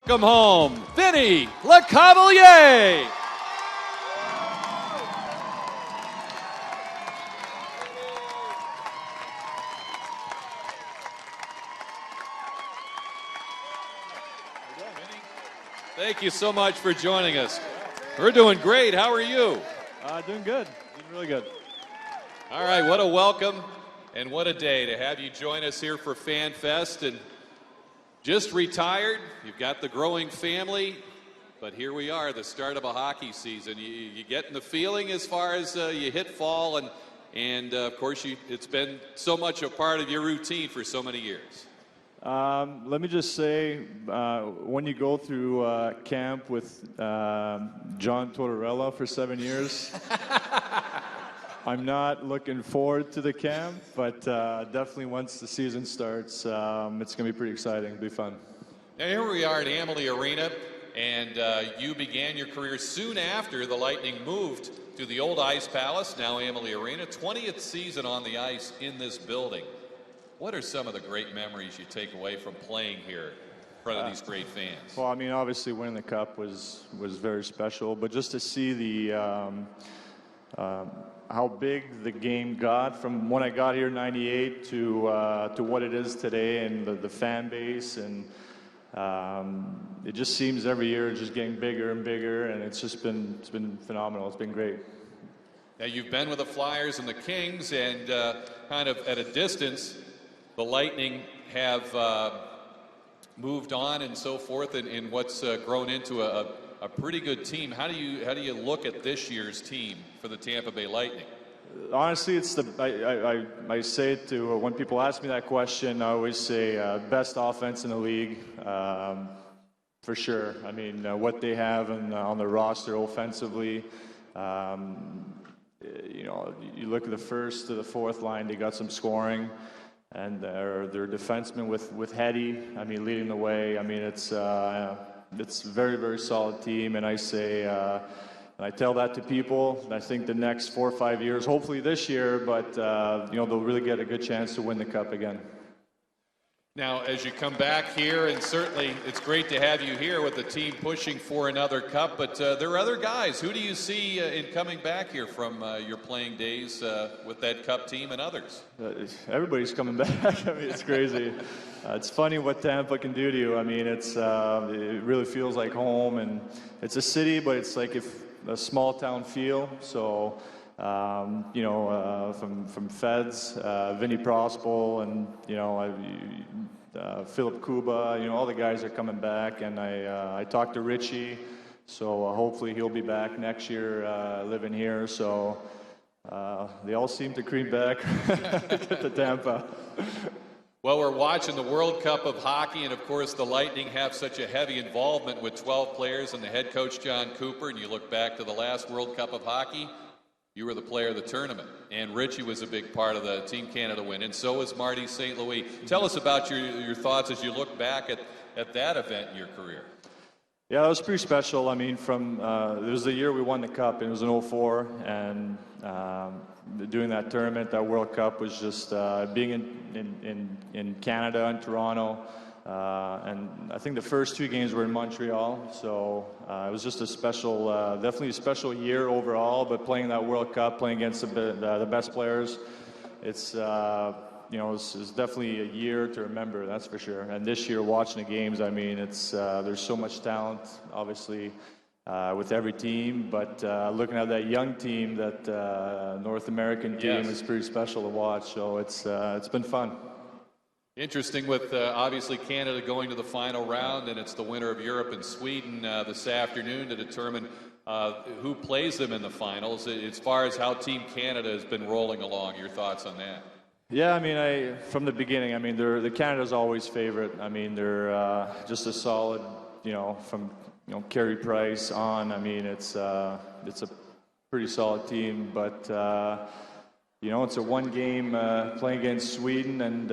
Welcome home, Vincent Lecavalier. Thank you so much for joining us. We're doing great. How are you? Doing good. Doing really good. All right, what a welcome and what a day to have you join us here for Fan Fest. And just retired, you've got the growing family, but here we are, the start of a hockey season. You getting the feeling as far as you hit fall, and of course it's been so much a part of your routine for so many years. Let me just say, when you go through camp with John Tortorella for 7 years, I'm not looking forward to the camp, but definitely once the season starts, it's going to be pretty exciting. It'll be fun. Now here we are at Amalie Arena, and you began your career soon after the Lightning moved to the old Ice Palace, now Amalie Arena, 20th season on the ice in this building. What are some of the great memories you take away from playing here in front of these great fans? Well, I mean, obviously winning the Cup was very special, but just to see the how big the game got from when I got here in '98 to what it is today, and the fan base, and it just seems every year it's just getting bigger and bigger, and it's been phenomenal. It's been great. Now you've been with the Flyers and the Kings, and kind of at a distance, the Lightning have moved on and so forth, and what's grown into a pretty good team. How do you look at this year's team for the Tampa Bay Lightning? Honestly, it's I say it to when people ask me that question, I always say best offense in the league, for sure. I mean, what they have on the roster offensively. You look at the first to the fourth line, they got some scoring. And their defenseman with Hetty, I mean, leading the way. I mean, it's a very, very solid team. And I say, and I tell that to people. I think the next 4 or 5 years, hopefully this year, but they'll really get a good chance to win the Cup again. Now, as you come back here, and certainly it's great to have you here with the team pushing for another Cup, but there are other guys. Who do you see in coming back here from your playing days with that Cup team and others? Everybody's coming back. I mean, it's crazy. It's funny what Tampa can do to you. I mean, it really feels like home, and it's a city, but it's like a small town feel. So, from Feds, Vinny Prospol, and Philip Kuba, all the guys are coming back, and I talked to Richie, so hopefully he'll be back next year living here. So they all seem to creep back to Tampa. Well, we're watching the World Cup of Hockey, and of course the Lightning have such a heavy involvement with 12 players and the head coach John Cooper, and you look back to the last World Cup of Hockey, you were the player of the tournament, and Richie was a big part of the Team Canada win, and so was Marty St. Louis. Tell us about your thoughts as you look back at that event in your career. Yeah, it was pretty special. I mean, it was the year we won the Cup. It was in '04, and doing that tournament, that World Cup, was just being in Canada and Toronto. And I think the first 2 games were in Montreal, so it was just a special, definitely a special year overall. But playing that World Cup, playing against the best players, it's definitely a year to remember. That's for sure. And this year, watching the games, I mean, there's so much talent, obviously, with every team. But looking at that young team, that North American team, is pretty special to watch. So it's been fun. Interesting with obviously Canada going to the final round, and it's the winner of Europe and Sweden this afternoon to determine who plays them in the finals. As far as how Team Canada has been rolling along, your thoughts on that? Yeah, I mean, from the beginning, I mean, the Canada's always favorite. I mean, they're just a solid, from Carey Price on. I mean, it's a pretty solid team, but. It's a one-game playing against Sweden and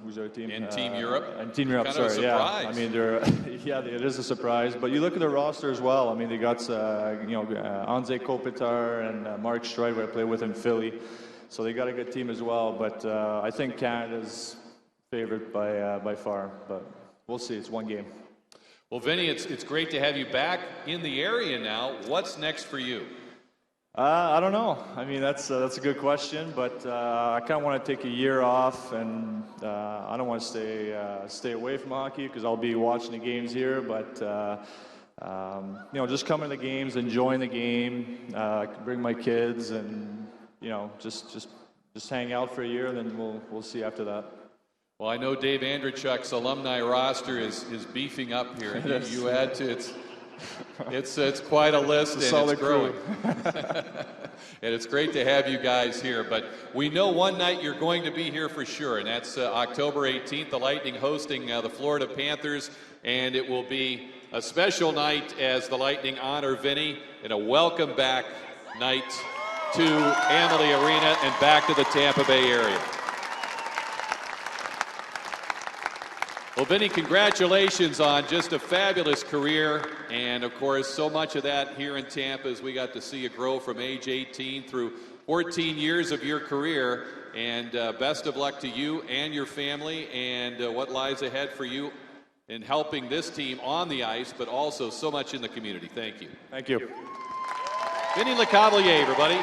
who's our team? And Team Europe. And Team Europe, sorry. Yeah, I mean, it is a surprise. But you look at the roster as well. I mean, they got Anze Kopitar and Mark Streit, who I played with in Philly. So they got a good team as well. But I think Canada's favorite by far. But we'll see. It's one game. Well, Vinny, it's great to have you back in the area now. What's next for you? I don't know. I mean, that's a good question, but I kind of want to take a year off, and I don't want to stay away from hockey because I'll be watching the games here. But just coming to the games, enjoying the game, bring my kids, and just hang out for a year, and then we'll see after that. Well, I know Dave Andrechuk's alumni roster is beefing up here. You add to it's quite a list, and it's growing. And it's great to have you guys here. But we know one night you're going to be here for sure, and that's October 18th. The Lightning hosting the Florida Panthers, and it will be a special night as the Lightning honor Vinny in a welcome back night to Amalie Arena and back to the Tampa Bay area. Well, Vinny, congratulations on just a fabulous career, and of course, so much of that here in Tampa as we got to see you grow from age 18 through 14 years of your career, and best of luck to you and your family, and what lies ahead for you in helping this team on the ice, but also so much in the community. Thank you. Thank you. Vinny Lecavalier, everybody.